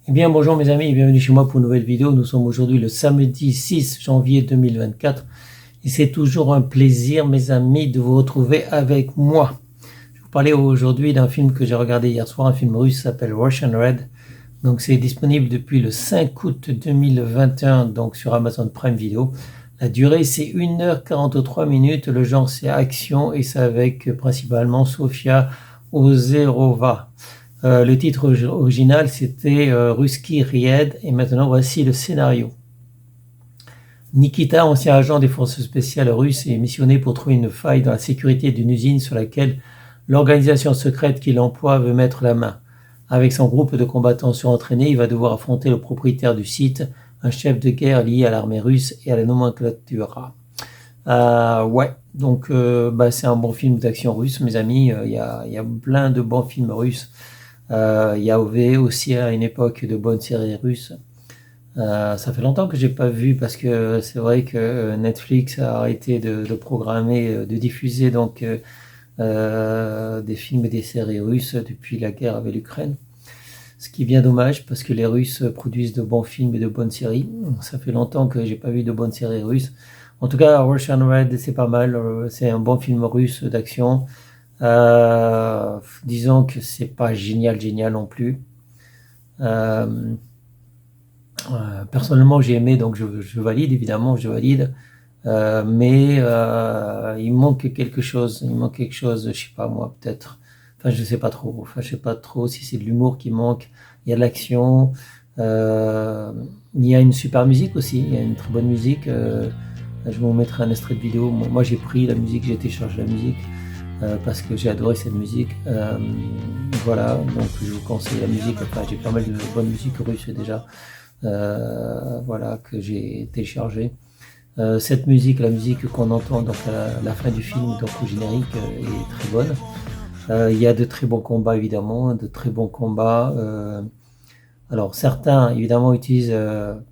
Eh bien, bonjour mes amis et bienvenue chez moi pour une nouvelle vidéo. Nous sommes aujourd'hui le samedi 6 janvier 2024 et c'est toujours un plaisir, mes amis, de vous retrouver avec moi. Je vais vous parler aujourd'hui d'un film que j'ai regardé hier soir, un film russe qui s'appelle Russian Red. Donc, c'est disponible depuis le 5 août 2021 donc sur Amazon Prime Video. La durée, c'est 1h43 minutes. Le genre, c'est action et c'est avec principalement Sofia Ozerova. Le titre original, c'était Ruski Ried, et maintenant voici le scénario. Nikita, ancien agent des forces spéciales russes, est missionné pour trouver une faille dans la sécurité d'une usine sur laquelle l'organisation secrète qu'il emploie veut mettre la main. Avec son groupe de combattants surentraînés, il va devoir affronter le propriétaire du site, un chef de guerre lié à l'armée russe et à la nomenclature. C'est un bon film d'action russe, mes amis. Il y a plein de bons films russes. Il y avait aussi à une époque de bonnes séries russes. Ça fait longtemps que j'ai pas vu parce que c'est vrai que Netflix a arrêté de programmer, de diffuser des films et des séries russes depuis la guerre avec l'Ukraine. Ce qui est bien dommage parce que les Russes produisent de bons films et de bonnes séries. Ça fait longtemps que j'ai pas vu de bonnes séries russes. En tout cas, Russian Red, c'est pas mal. C'est un bon film russe d'action. Disons que c'est pas génial non plus. Personnellement, j'ai aimé, donc je valide, évidemment, je valide. Il manque quelque chose. Il manque quelque chose, je sais pas moi, peut-être. Enfin, je sais pas trop. Enfin, je sais pas trop si c'est de l'humour qui manque. Il y a de l'action. Il y a une super musique aussi. Il y a une très bonne musique. Je vais vous mettre un extrait de vidéo. Moi j'ai pris la musique, j'ai téléchargé la musique parce que j'ai adoré cette musique. Voilà, donc je vous conseille la musique. Enfin, j'ai pas mal de bonne musique russe déjà. Voilà, que j'ai téléchargé. Cette musique, la musique qu'on entend donc à la fin du film, donc au générique, est très bonne. Il y a de très bons combats évidemment, de très bons combats. Alors certains évidemment utilisent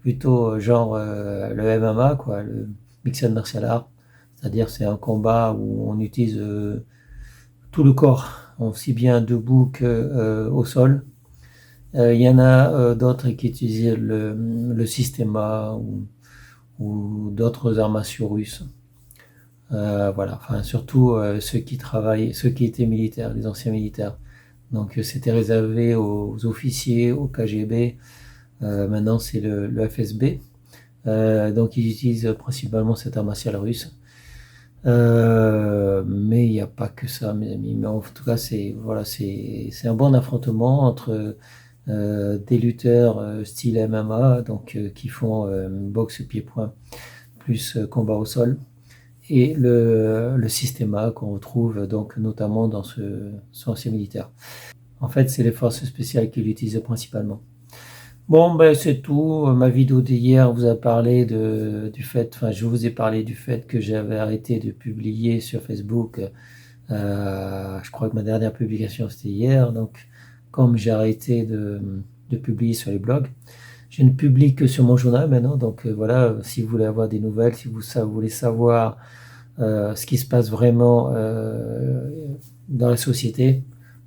plutôt le MMA, quoi, le Mixed Martial Art, c'est-à-dire c'est un combat où on utilise tout le corps, aussi bien debout que au sol. Il y en a d'autres qui utilisent le systéma ou d'autres arts martiaux russes. Voilà, enfin surtout ceux qui travaillent, ceux qui étaient militaires, les anciens militaires. Donc c'était réservé aux officiers, au KGB. Maintenant c'est le FSB. Donc ils utilisent principalement cet art martial russe. Mais il n'y a pas que ça, mes amis. Mais en tout cas, c'est un bon affrontement entre des lutteurs style MMA, donc qui font boxe pied-point plus combat au sol, et le systéma qu'on retrouve donc notamment dans ce ancien militaire. En fait, c'est les forces spéciales qui l'utilisent principalement. Bon, ben c'est tout. Ma vidéo d'hier vous a parlé du fait, enfin, je vous ai parlé du fait que j'avais arrêté de publier sur Facebook. Je crois que ma dernière publication c'était hier. Donc, comme j'ai arrêté de publier sur les blogs, je ne publie que sur mon journal maintenant. Donc, voilà, si vous voulez avoir des nouvelles, si vous voulez savoir ce qui se passe vraiment dans la société,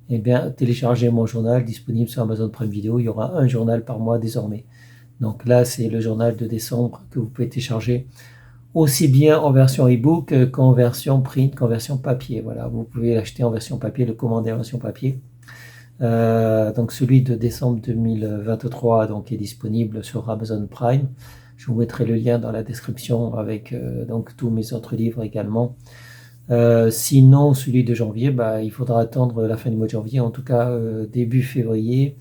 eh bien, téléchargez mon journal disponible sur Amazon Prime Video. Il y aura un journal par mois désormais. Donc là, c'est le journal de décembre que vous pouvez télécharger aussi bien en version e-book qu'en version print, qu'en version papier. Voilà, vous pouvez l'acheter en version papier, le commander en version papier. Donc celui de décembre 2023 donc, est disponible sur Amazon Prime. Je vous mettrai le lien dans la description avec donc tous mes autres livres également. Sinon, celui de janvier, il faudra attendre la fin du mois de janvier, en tout cas début février,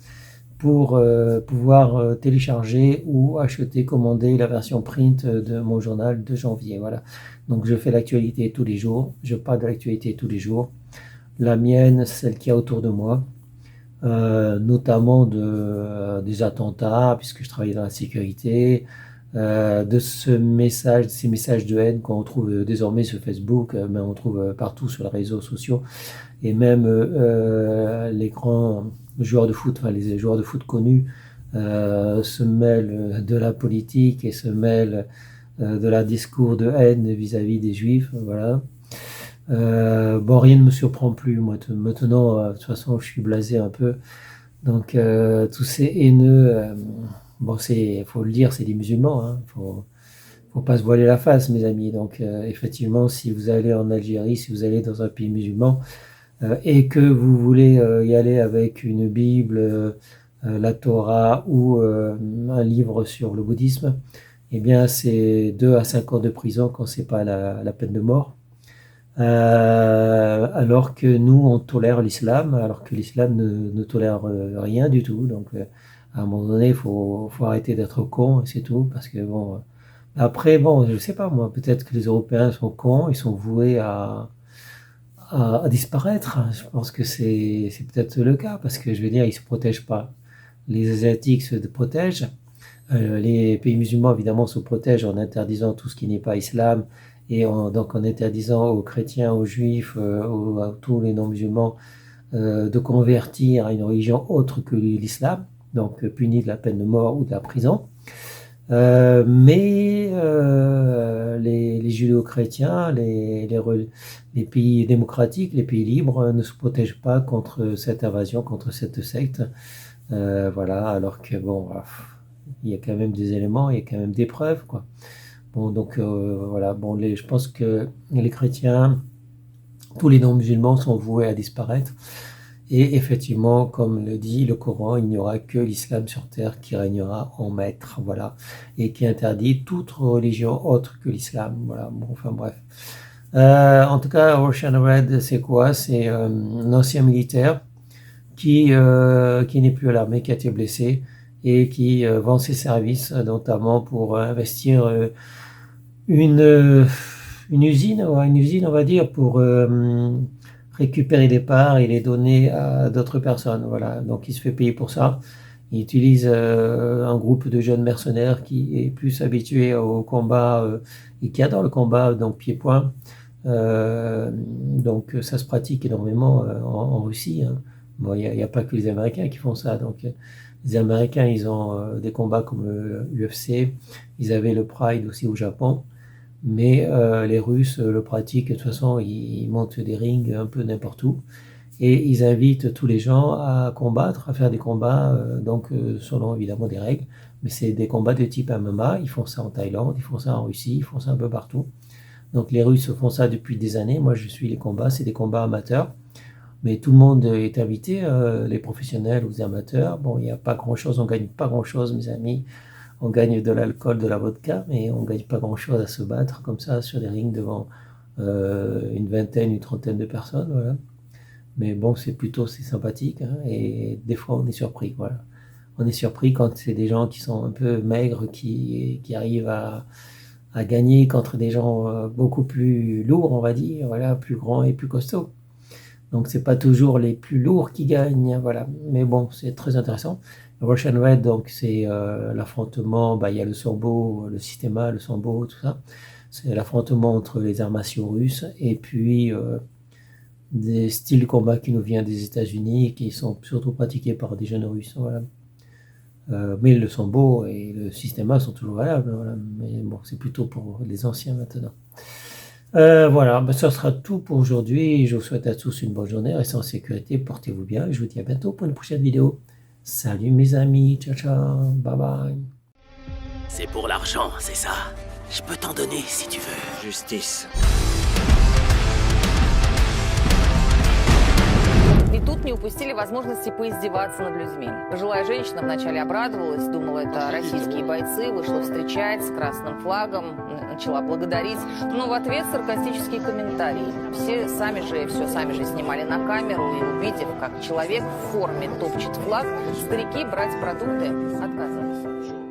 pour pouvoir télécharger ou acheter, commander la version print de mon journal de janvier. Voilà. Donc je fais l'actualité tous les jours, je parle de l'actualité tous les jours. La mienne, celle qu'il y a autour de moi, notamment des attentats, puisque je travaille dans la sécurité, de ces messages de haine qu'on retrouve désormais sur Facebook, mais on trouve partout sur les réseaux sociaux, et même les grands joueurs de foot, enfin les joueurs de foot connus, se mêlent de la politique et se mêlent de la discours de haine vis-à-vis des juifs, voilà. Bon, rien ne me surprend plus, moi, maintenant, de toute façon, je suis blasé un peu. Donc tous ces haineux, bon, faut le dire, c'est des musulmans, hein, faut pas se voiler la face, mes amis. Donc effectivement, si vous allez en Algérie, si vous allez dans un pays musulman, et que vous voulez y aller avec une Bible, la Torah ou un livre sur le bouddhisme, eh bien c'est 2 à 5 ans de prison quand c'est pas la peine de mort. Alors que nous, on tolère l'islam, alors que l'islam ne tolère rien du tout. Donc, à un moment donné, faut arrêter d'être con, et c'est tout. Parce que bon, après, bon, je sais pas moi, peut-être que les Européens sont cons, ils sont voués à disparaître. Je pense que c'est peut-être le cas, parce que je veux dire, ils se protègent pas. Les Asiatiques se protègent. Les pays musulmans, évidemment, se protègent en interdisant tout ce qui n'est pas islam et donc en interdisant aux chrétiens, aux juifs, à tous les non-musulmans de convertir à une religion autre que l'islam, donc punis de la peine de mort ou de la prison. Mais les judéo-chrétiens, les pays démocratiques, les pays libres ne se protègent pas contre cette invasion, contre cette secte. Voilà, alors que bon, il y a quand même des éléments, il y a quand même des preuves, quoi. Bon, donc voilà, bon, je pense que les chrétiens, tous les non-musulmans sont voués à disparaître. Et effectivement, comme le dit le Coran, il n'y aura que l'islam sur terre qui régnera en maître, voilà, et qui interdit toute religion autre que l'islam, voilà. Bon, enfin bref. En tout cas, Ocean Red, c'est quoi? C'est un ancien militaire qui n'est plus à l'armée, qui a été blessé et qui vend ses services, notamment pour investir une, une usine, on va dire, pour récupérer des parts et les donner à d'autres personnes. Voilà, donc il se fait payer pour ça. Il utilise un groupe de jeunes mercenaires qui est plus habitué au combat et qui adore le combat, donc pied-point. Donc ça se pratique énormément en Russie, hein. Bon, il n'y a pas que les Américains qui font ça. Donc les Américains, ils ont des combats comme l'UFC. Ils avaient le Pride aussi au Japon. Mais les Russes le pratiquent. De toute façon, ils montent des rings un peu n'importe où. Et ils invitent tous les gens à combattre, à faire des combats, donc selon évidemment des règles. Mais c'est des combats de type MMA. Ils font ça en Thaïlande, ils font ça en Russie, ils font ça un peu partout. Donc les Russes font ça depuis des années. Moi, je suis les combats, c'est des combats amateurs. Mais tout le monde est invité, les professionnels ou les amateurs. Bon, il n'y a pas grand-chose, on gagne pas grand-chose, mes amis. On gagne de l'alcool, de la vodka, mais on gagne pas grand-chose à se battre comme ça sur des rings devant une vingtaine, une trentaine de personnes, voilà. Mais bon, c'est sympathique, hein, et des fois on est surpris, voilà. On est surpris quand c'est des gens qui sont un peu maigres, qui arrivent à gagner contre des gens beaucoup plus lourds, on va dire, voilà, plus grands et plus costauds. Donc c'est pas toujours les plus lourds qui gagnent, voilà. Mais bon, c'est très intéressant. Russian Red, donc c'est l'affrontement, bah, il y a le sambo, le systéma, le sambo, tout ça. C'est l'affrontement entre les arts martiaux russes et puis des styles de combat qui nous viennent des États-Unis, qui sont surtout pratiqués par des jeunes Russes, voilà. Mais le sambo et le systéma sont toujours valables, voilà. Mais bon, c'est plutôt pour les anciens maintenant. Voilà, ben, ça sera tout pour aujourd'hui. Je vous souhaite à tous une bonne journée. Restez en sécurité, portez-vous bien. Je vous dis à bientôt pour une prochaine vidéo. Salut mes amis, ciao ciao, bye bye. C'est pour l'argent, c'est ça? Je peux t'en donner si tu veux. Justice. И тут не упустили возможности поиздеваться над людьми. Пожилая женщина вначале обрадовалась, думала, это российские бойцы, вышла встречать с красным флагом, начала благодарить, но в ответ саркастические комментарии. Все сами же снимали на камеру, и увидев, как человек в форме топчет флаг, старики брать продукты отказывались.